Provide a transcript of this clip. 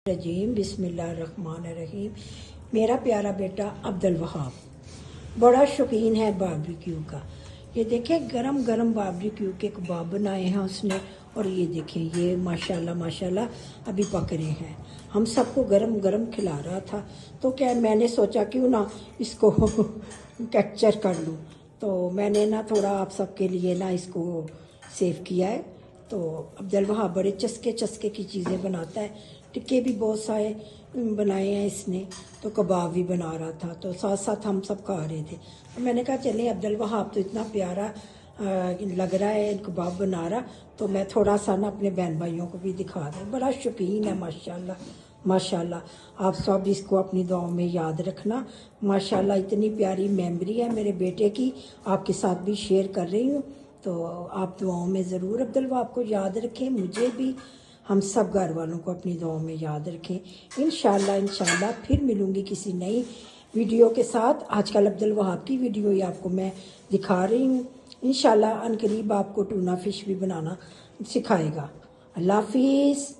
रजीम बिस्मिल्लाहिर्रहमानिर्रहीम। मेरा प्यारा बेटा अब्दुल वहाब बड़ा शौकीन है बारबेक्यू का। ये देखें गरम गरम बारबेक्यू के कबाब बनाए हैं उसने, और ये देखें ये माशाल्लाह माशाल्लाह अभी पक रहे हैं। हम सबको गरम गरम खिला रहा था, तो क्या मैंने सोचा क्यों ना इसको कैप्चर कर लूँ। तो मैंने ना थोड़ा आप सबके लिए ना इसको सेव किया है। तो अब्दुल वहाब बड़े चस्के चस्के की चीज़ें बनाता है। टिक्के भी बहुत सारे बनाए हैं इसने, तो कबाब भी बना रहा था, तो साथ साथ हम सब खा रहे थे। तो मैंने कहा चले अब्दुल वहाब तो इतना प्यारा लग रहा है कबाब बना रहा, तो मैं थोड़ा सा ना अपने बहन भाइयों को भी दिखा दूँ। बड़ा शौकीन है माशाल्लाह माशाल्लाह। आप सब इसको अपनी दुआओं में याद रखना। माशाल्लाह इतनी प्यारी मेमोरी है मेरे बेटे की, आपके साथ भी शेयर कर रही हूँ। तो आप दुआओं में ज़रूर अब्दुल वहाब को याद रखें, मुझे भी, हम सब घर वालों को अपनी दुआओं में याद रखें। इंशाल्लाह फिर मिलूँगी किसी नई वीडियो के साथ। आजकल अब्दुल वहाब की वीडियो ही आपको मैं दिखा रही हूँ। इंशाल्लाह अनकरीब आपको टूना फिश भी बनाना सिखाएगा। अल्लाह हाफिज़।